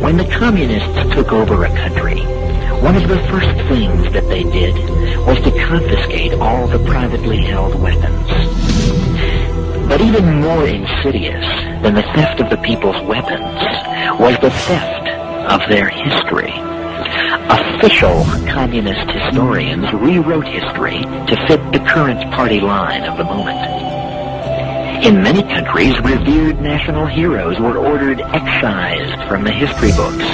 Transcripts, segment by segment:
When the communists took over a country, one of the first things that they did was to confiscate all the privately held weapons. But even more insidious than the theft of the people's weapons was the theft of their history. Official communist historians rewrote history to fit the current party line of the moment. In many countries, revered national heroes were ordered excised from the history books,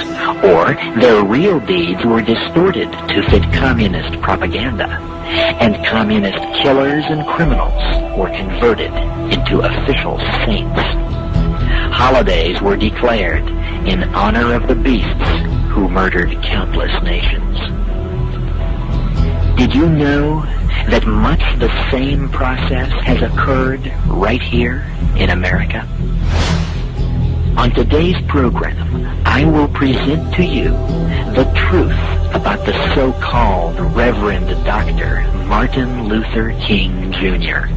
or their real deeds were distorted to fit communist propaganda, and communist killers and criminals were converted into official saints. Holidays were declared in honor of the beasts who murdered countless nations. Did you know that much the same process has occurred right here in America? On today's program, I will present to you the truth about the so-called Reverend Dr. Martin Luther King Jr.,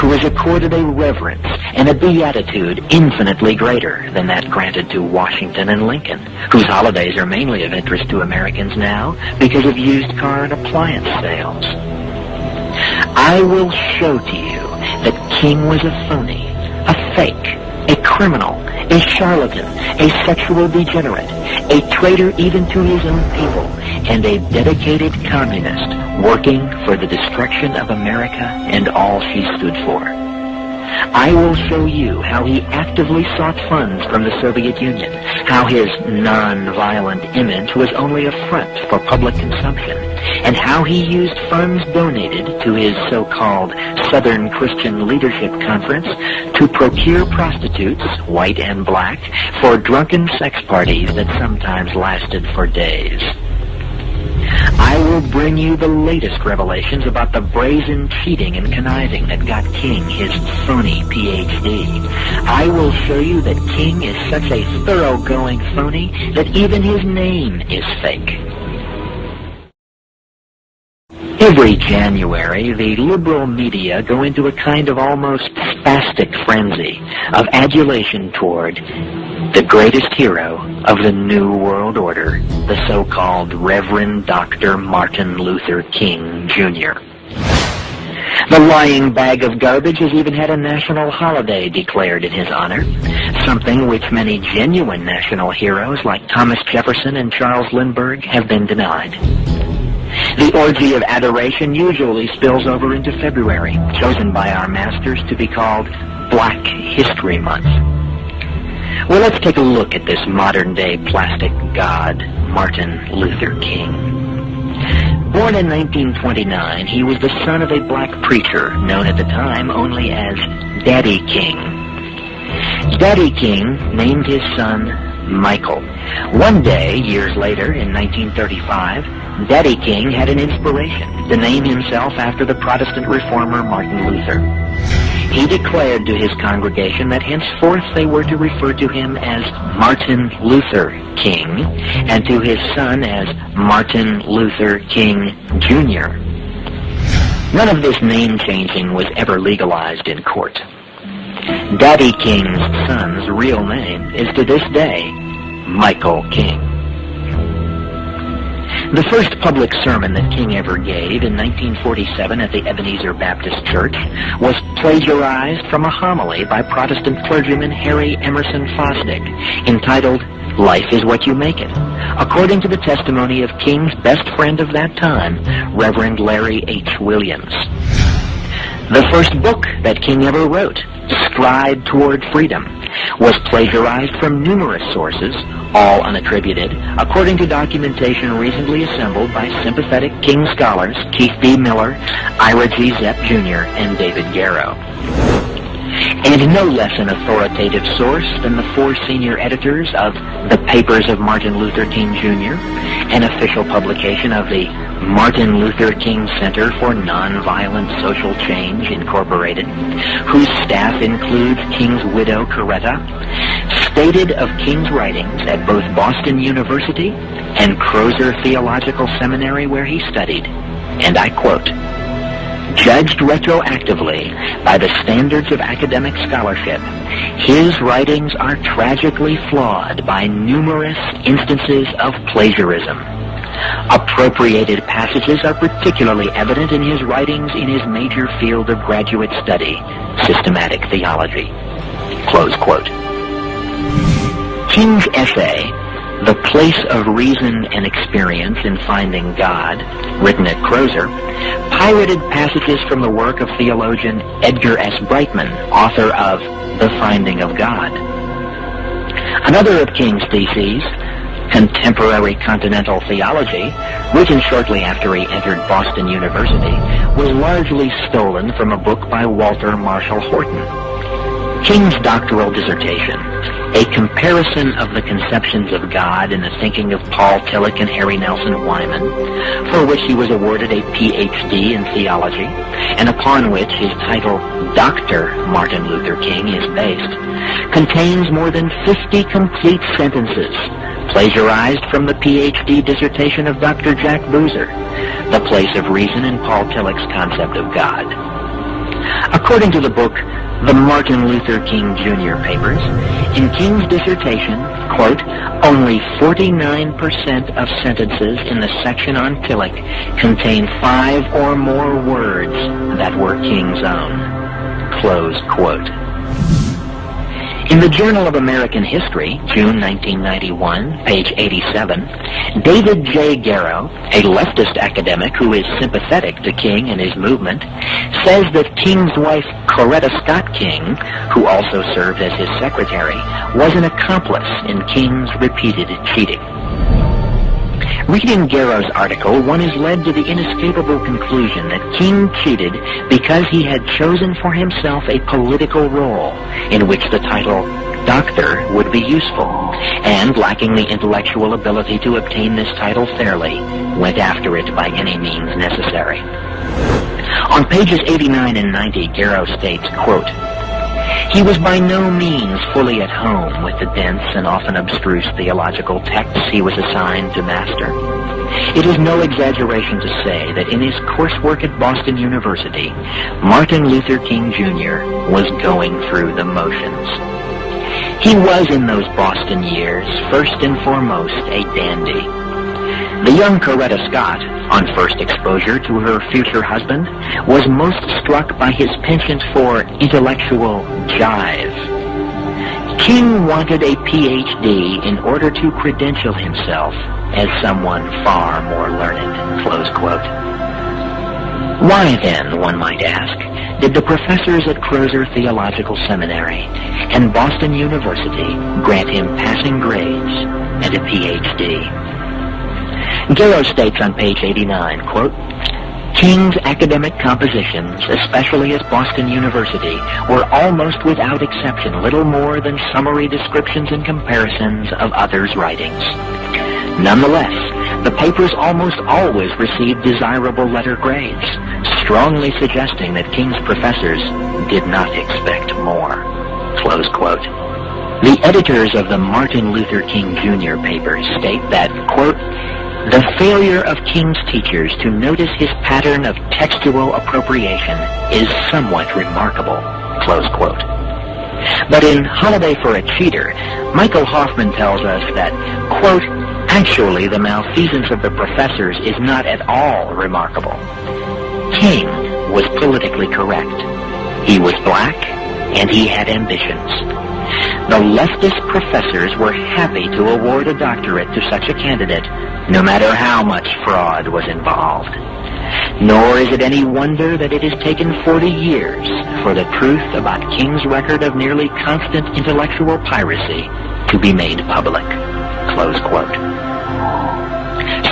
who is accorded a reverence and a beatitude infinitely greater than that granted to Washington and Lincoln, whose holidays are mainly of interest to Americans now because of used car and appliance sales. I will show to you that King was a phony, a fake, a criminal, a charlatan, a sexual degenerate, a traitor even to his own people, and a dedicated communist working for the destruction of America and all she stood for. I will show you how he actively sought funds from the Soviet Union, how his non-violent image was only a front for public consumption, and how he used funds donated to his so-called Southern Christian Leadership Conference to procure prostitutes, white and black, for drunken sex parties that sometimes lasted for days. I will bring you the latest revelations about the brazen cheating and conniving that got King his phony Ph.D. I will show you that King is such a thoroughgoing phony that even his name is fake. Every January, the liberal media go into a kind of almost spastic frenzy of adulation toward the greatest hero of the New World Order, the so-called Reverend Dr. Martin Luther King Jr. The lying bag of garbage has even had a national holiday declared in his honor, something which many genuine national heroes like Thomas Jefferson and Charles Lindbergh have been denied. The orgy of adoration usually spills over into February, chosen by our masters to be called Black History Month. Well, let's take a look at this modern-day plastic god, Martin Luther King. Born in 1929, he was the son of a black preacher, known at the time only as Daddy King. Daddy King named his son Michael. One day, years later, in 1935, Daddy King had an inspiration to name himself after the Protestant reformer Martin Luther. He declared to his congregation that henceforth they were to refer to him as Martin Luther King, and to his son as Martin Luther King Jr. None of this name changing was ever legalized in court. Daddy King's son's real name is to this day Michael King. The first public sermon that King ever gave in 1947 at the Ebenezer Baptist Church was plagiarized from a homily by Protestant clergyman Harry Emerson Fosdick, entitled Life is What You Make It, according to the testimony of King's best friend of that time, Reverend Larry H. Williams. The first book that King ever wrote, Stride Toward Freedom, was plagiarized from numerous sources, all unattributed, according to documentation recently assembled by sympathetic King scholars Keith B. Miller, Ira G. Zepp Jr., and David Garrow. And no less an authoritative source than the four senior editors of The Papers of Martin Luther King Jr., an official publication of the Martin Luther King Center for Nonviolent Social Change, Incorporated, whose staff includes King's widow, Coretta, stated of King's writings at both Boston University and Crozer Theological Seminary, where he studied, and I quote, Judged retroactively by the standards of academic scholarship, his writings are tragically flawed by numerous instances of plagiarism. Appropriated passages are particularly evident in his writings in his major field of graduate study, systematic theology. Close quote. King's essay, The Place of Reason and Experience in Finding God, written at Crozer, pirated passages from the work of theologian Edgar S. Brightman, author of The Finding of God. Another of King's theses, Contemporary Continental Theology, written shortly after he entered Boston University, was largely stolen from a book by Walter Marshall Horton. King's doctoral dissertation, A Comparison of the Conceptions of God in the Thinking of Paul Tillich and Harry Nelson Wyman, for which he was awarded a Ph.D. in theology, and upon which his title, Dr. Martin Luther King, is based, contains more than 50 complete sentences plagiarized from the Ph.D. dissertation of Dr. Jack Boozer, The Place of Reason in Paul Tillich's Concept of God. According to the book The Martin Luther King Jr. Papers, in King's dissertation, quote, only 49% of sentences in the section on Tillich contain 5 or more words that were King's own. Close quote. In the Journal of American History, June 1991, page 87, David J. Garrow, a leftist academic who is sympathetic to King and his movement, says that King's wife, Coretta Scott King, who also served as his secretary, was an accomplice in King's repeated cheating. Reading Garrow's article, one is led to the inescapable conclusion that King cheated because he had chosen for himself a political role in which the title doctor would be useful, and lacking the intellectual ability to obtain this title fairly, went after it by any means necessary. On pages 89 and 90, Garrow states, quote, he was by no means fully at home with the dense and often abstruse theological texts he was assigned to master. It is no exaggeration to say that in his coursework at Boston University, Martin Luther King Jr. was going through the motions. He was in those Boston years, first and foremost, a dandy. The young Coretta Scott, on first exposure to her future husband, was most struck by his penchant for intellectual jive. King wanted a Ph.D. in order to credential himself as someone far more learned, close quote. Why then, one might ask, did the professors at Crozer Theological Seminary and Boston University grant him passing grades and a Ph.D.? Garrow states on page 89, quote, King's academic compositions, especially at Boston University, were almost without exception little more than summary descriptions and comparisons of others' writings. Nonetheless, the papers almost always received desirable letter grades, strongly suggesting that King's professors did not expect more. Close quote. The editors of the Martin Luther King Jr. papers state that, quote, the failure of King's teachers to notice his pattern of textual appropriation is somewhat remarkable, close quote. But in Holiday for a Cheater, Michael Hoffman tells us that, quote, actually the malfeasance of the professors is not at all remarkable. King was politically correct. He was black, and he had ambitions. The leftist professors were happy to award a doctorate to such a candidate, no matter how much fraud was involved. Nor is it any wonder that it has taken 40 years for the truth about King's record of nearly constant intellectual piracy to be made public. Close quote.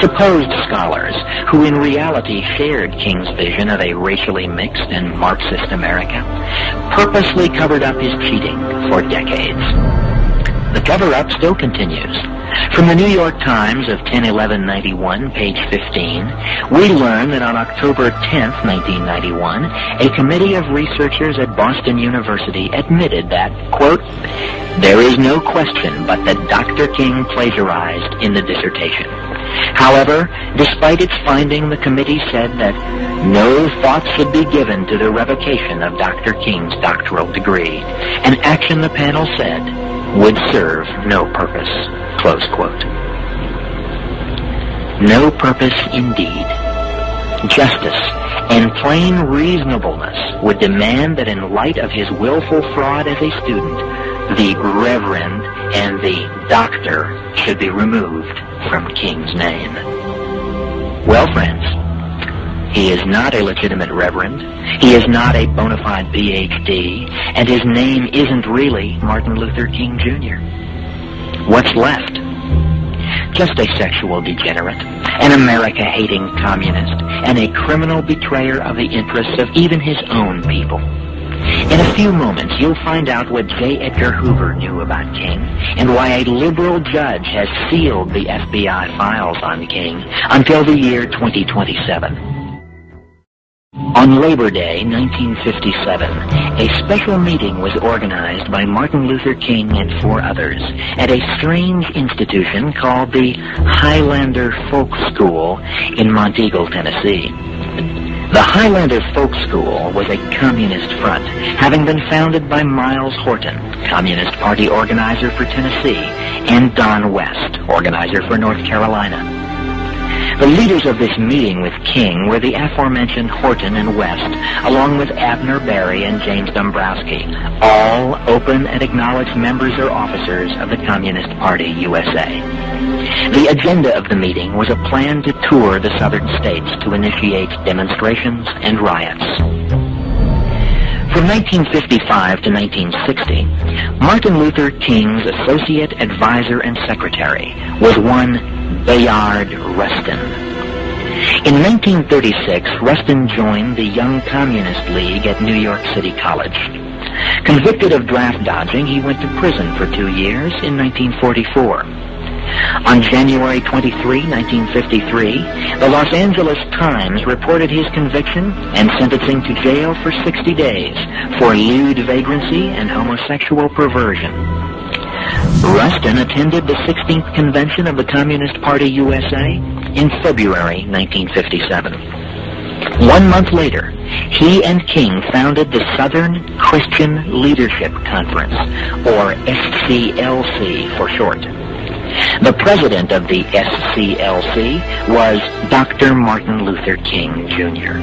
Supposed scholars who in reality shared King's vision of a racially mixed and Marxist America purposely covered up his cheating for decades. The cover-up still continues. From the New York Times of 10/11/91, page 15, we learn that on October 10, 1991, a committee of researchers at Boston University admitted that, quote, there is no question but that Dr. King plagiarized in the dissertation. However, despite its finding, the committee said that no thought should be given to the revocation of Dr. King's doctoral degree, an action the panel said would serve no purpose. Close quote. No purpose indeed. Justice and plain reasonableness would demand that in light of his willful fraud as a student, the Reverend and the Doctor should be removed from King's name. Well, friends, he is not a legitimate Reverend, he is not a bona fide Ph.D., and his name isn't really Martin Luther King Jr. What's left? Just a sexual degenerate, an America-hating communist, and a criminal betrayer of the interests of even his own people. In a few moments, you'll find out what J. Edgar Hoover knew about King and why a liberal judge has sealed the FBI files on King until the year 2027. On Labor Day, 1957, a special meeting was organized by Martin Luther King and 4 others at a strange institution called the Highlander Folk School in Monteagle, Tennessee. The Highlander Folk School was a communist front, having been founded by Miles Horton, Communist Party organizer for Tennessee, and Don West, organizer for North Carolina. The leaders of this meeting with King were the aforementioned Horton and West, along with Abner Berry and James Dombrowski, all open and acknowledged members or officers of the Communist Party USA. The agenda of the meeting was a plan to tour the southern states to initiate demonstrations and riots. From 1955 to 1960, Martin Luther King's associate advisor and secretary was one Bayard Rustin. In 1936, Rustin joined the Young Communist League at New York City College. Convicted of draft dodging, he went to prison for 2 years in 1944. On January 23, 1953, the Los Angeles Times reported his conviction and sentencing to jail for 60 days for lewd vagrancy and homosexual perversion. Rustin attended the 16th Convention of the Communist Party USA in February 1957. 1 month later, he and King founded the Southern Christian Leadership Conference, or SCLC for short. The president of the SCLC was Dr. Martin Luther King Jr.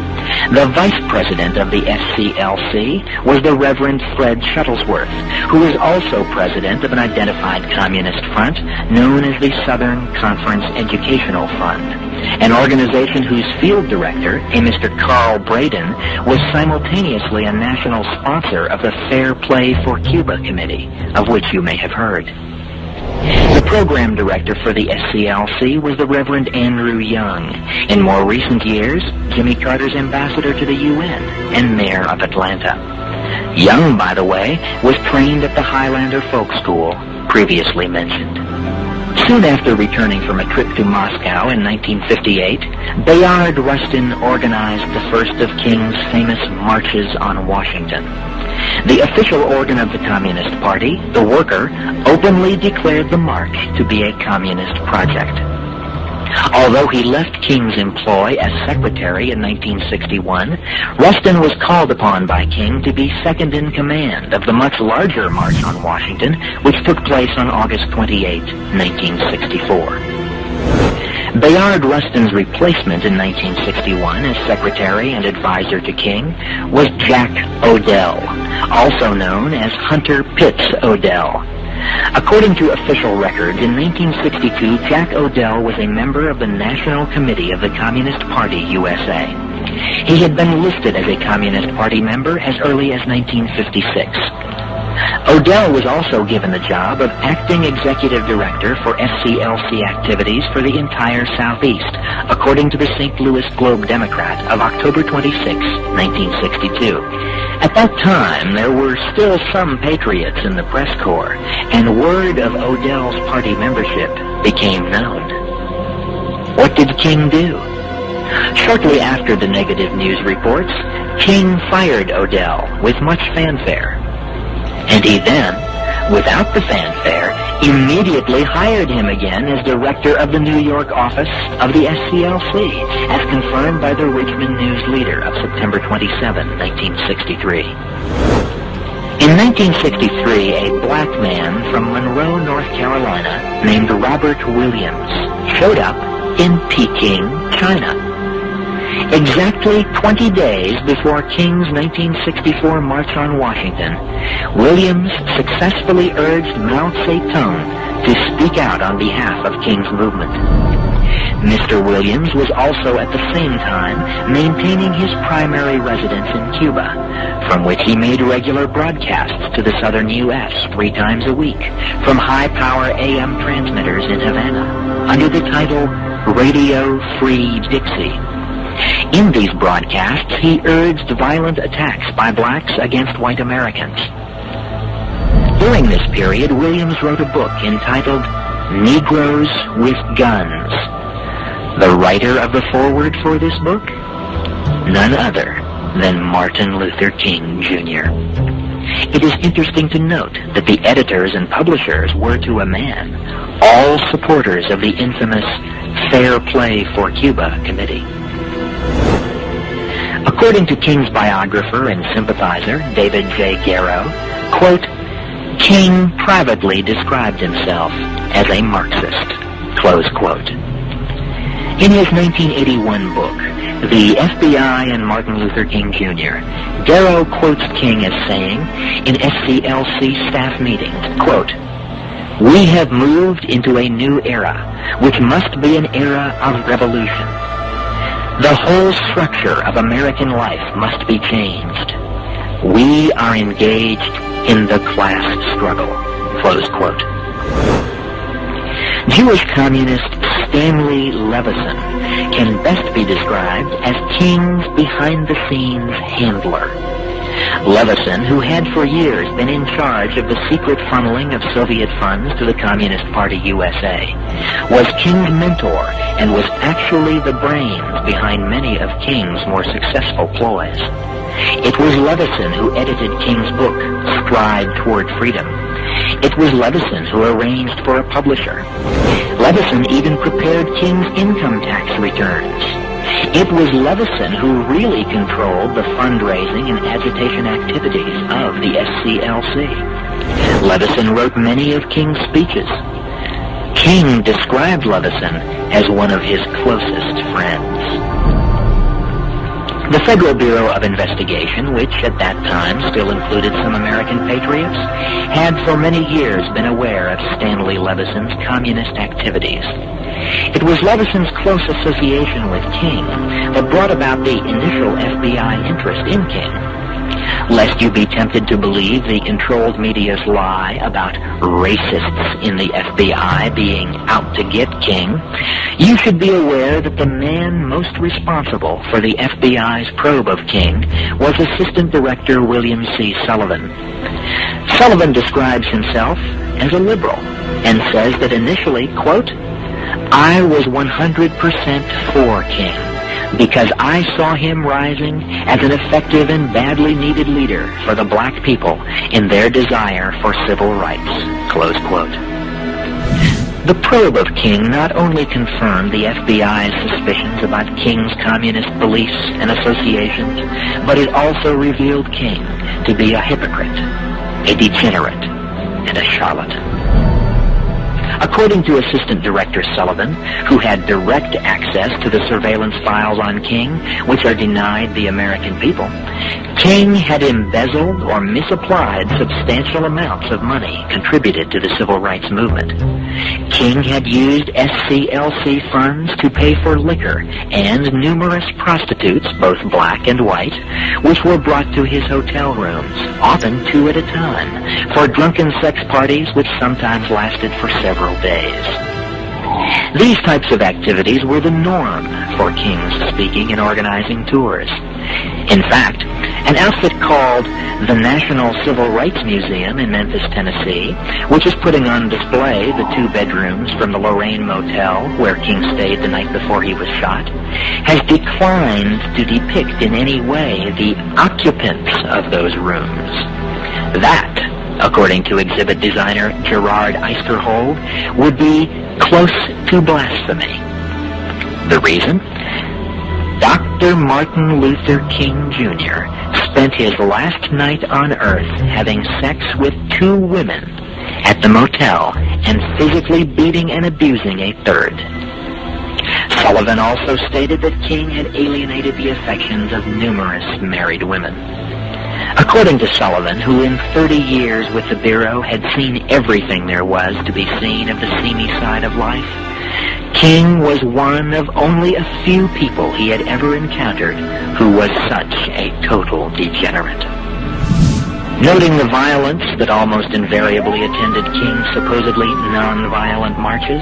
The vice president of the SCLC was the Reverend Fred Shuttlesworth, who is also president of an identified communist front known as the Southern Conference Educational Fund, an organization whose field director, a Mr. Carl Braden, was simultaneously a national sponsor of the Fair Play for Cuba Committee, of which you may have heard. The program director for the SCLC was the Reverend Andrew Young, in more recent years, Jimmy Carter's ambassador to the UN and mayor of Atlanta. Young, by the way, was trained at the Highlander Folk School, previously mentioned. Soon after returning from a trip to Moscow in 1958, Bayard Rustin organized the first of King's famous marches on Washington. The official organ of the Communist Party, the Worker, openly declared the march to be a communist project. Although he left King's employ as secretary in 1961, Rustin was called upon by King to be second in command of the much larger March on Washington, which took place on August 28, 1964. Bayard Rustin's replacement in 1961 as secretary and advisor to King was Jack Odell, also known as Hunter Pitts Odell. According to official records, in 1962, Jack Odell was a member of the National Committee of the Communist Party USA. He had been listed as a Communist Party member as early as 1956. Odell was also given the job of acting executive director for SCLC activities for the entire Southeast, according to the St. Louis Globe-Democrat of October 26, 1962. At that time, there were still some patriots in the press corps, and word of Odell's party membership became known. What did King do? Shortly after the negative news reports, King fired Odell with much fanfare. And he then without the fanfare, immediately hired him again as director of the New York office of the SCLC, as confirmed by the Richmond News Leader of September 27, 1963. In 1963, a black man from Monroe, North Carolina, named Robert Williams, showed up in Peking, China. Exactly 20 days before King's 1964 March on Washington, Williams successfully urged Mao Zedong to speak out on behalf of King's movement. Mr. Williams was also at the same time maintaining his primary residence in Cuba, from which he made regular broadcasts to the southern U.S. 3 times a week from high-power AM transmitters in Havana under the title Radio Free Dixie. In these broadcasts, he urged violent attacks by blacks against white Americans. During this period, Williams wrote a book entitled Negroes with Guns. The writer of the foreword for this book? None other than Martin Luther King, Jr. It is interesting to note that the editors and publishers were, to a man, all supporters of the infamous Fair Play for Cuba Committee. According to King's biographer and sympathizer, David J. Garrow, quote, King privately described himself as a Marxist, close quote. In his 1981 book, The FBI and Martin Luther King Jr., Garrow quotes King as saying in SCLC staff meetings, quote, "We have moved into a new era, which must be an era of revolution. The whole structure of American life must be changed. We are engaged in the class struggle," close quote. Jewish communist Stanley Levison can best be described as King's behind-the-scenes handler. Levison, who had for years been in charge of the secret funneling of Soviet funds to the Communist Party USA, was King's mentor and was actually the brains behind many of King's more successful ploys. It was Levison who edited King's book, Stride Toward Freedom. It was Levison who arranged for a publisher. Levison even prepared King's income tax returns. It was Levison who really controlled the fundraising and agitation activities of the SCLC. Levison wrote many of King's speeches. King described Levison as one of his closest friends. The Federal Bureau of Investigation, which at that time still included some American patriots, had for many years been aware of Stanley Levison's communist activities. It was Levison's close association with King that brought about the initial FBI interest in King. Lest you be tempted to believe the controlled media's lie about racists in the FBI being out to get King, you should be aware that the man most responsible for the FBI's probe of King was Assistant Director William C. Sullivan. Sullivan describes himself as a liberal and says that initially, quote, "I was 100% for King, because I saw him rising as an effective and badly needed leader for the black people in their desire for civil rights," close quote. The probe of King not only confirmed the FBI's suspicions about King's communist beliefs and associations, but it also revealed King to be a hypocrite, a degenerate, and a charlatan. According to Assistant Director Sullivan, who had direct access to the surveillance files on King, which are denied the American people, King had embezzled or misapplied substantial amounts of money contributed to the civil rights movement. King had used SCLC funds to pay for liquor and numerous prostitutes, both black and white, which were brought to his hotel rooms, often 2 at a time, for drunken sex parties which sometimes lasted for several days. These types of activities were the norm for King's speaking and organizing tours. In fact, an outfit called the National Civil Rights Museum in Memphis, Tennessee, which is putting on display the 2 bedrooms from the Lorraine Motel where King stayed the night before he was shot, has declined to depict in any way the occupants of those rooms. That according to exhibit designer Gerard Eisterhold, would be close to blasphemy. The reason? Dr. Martin Luther King Jr. spent his last night on Earth having sex with 2 women at the motel and physically beating and abusing a third. Sullivan also stated that King had alienated the affections of numerous married women. According to Sullivan, who in 30 years with the Bureau had seen everything there was to be seen of the seamy side of life, King was one of only a few people he had ever encountered who was such a total degenerate. Noting the violence that almost invariably attended King's supposedly non-violent marches,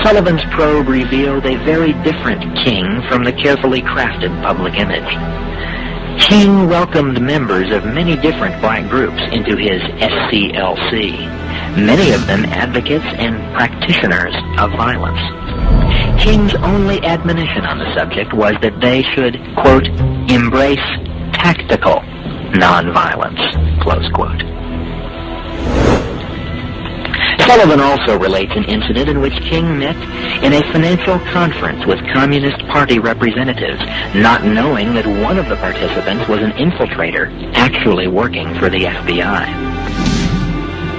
Sullivan's probe revealed a very different King from the carefully crafted public image. King welcomed members of many different black groups into his SCLC, many of them advocates and practitioners of violence. King's only admonition on the subject was that they should, quote, embrace tactical nonviolence, close quote. Sullivan also relates an incident in which King met in a financial conference with Communist Party representatives, not knowing that one of the participants was an infiltrator actually working for the FBI.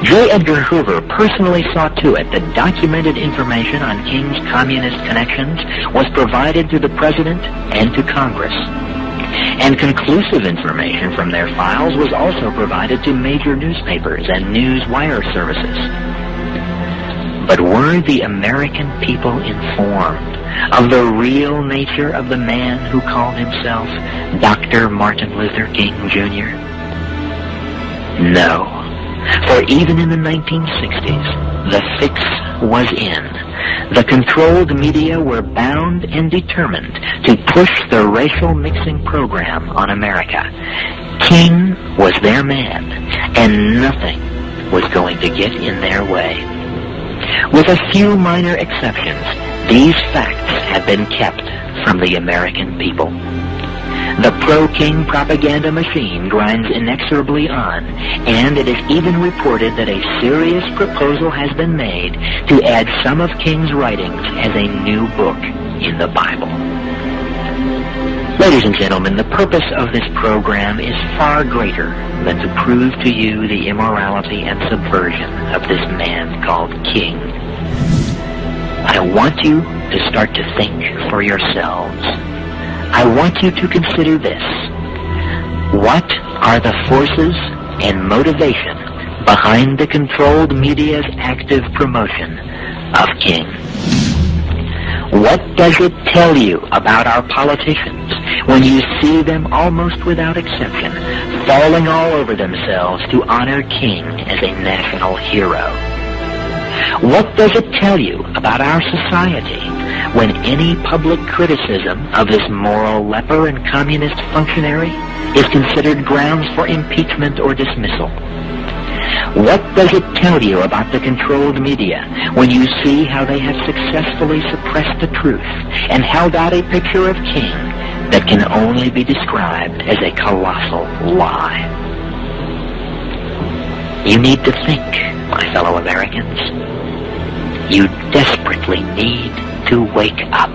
J. Edgar Hoover personally saw to it that documented information on King's communist connections was provided to the President and to Congress. And conclusive information from their files was also provided to major newspapers and news wire services. But were the American people informed of the real nature of the man who called himself Dr. Martin Luther King Jr.? No. For even in the 1960s, the fix was in. The controlled media were bound and determined to push the racial mixing program on America. King was their man, and nothing was going to get in their way. With a few minor exceptions, these facts have been kept from the American people. The pro-King propaganda machine grinds inexorably on, and it is even reported that a serious proposal has been made to add some of King's writings as a new book in the Bible. Ladies and gentlemen, the purpose of this program is far greater than to prove to you the immorality and subversion of this man called King. I want you to start to think for yourselves. I want you to consider this. What are the forces and motivation behind the controlled media's active promotion of King? What does it tell you about our politicians when you see them almost without exception falling all over themselves to honor King as a national hero? What does it tell you about our society when any public criticism of this moral leper and communist functionary is considered grounds for impeachment or dismissal? What does it tell you about the controlled media when you see how they have successfully suppressed the truth and held out a picture of King that can only be described as a colossal lie? You need to think, my fellow Americans. You desperately need to wake up.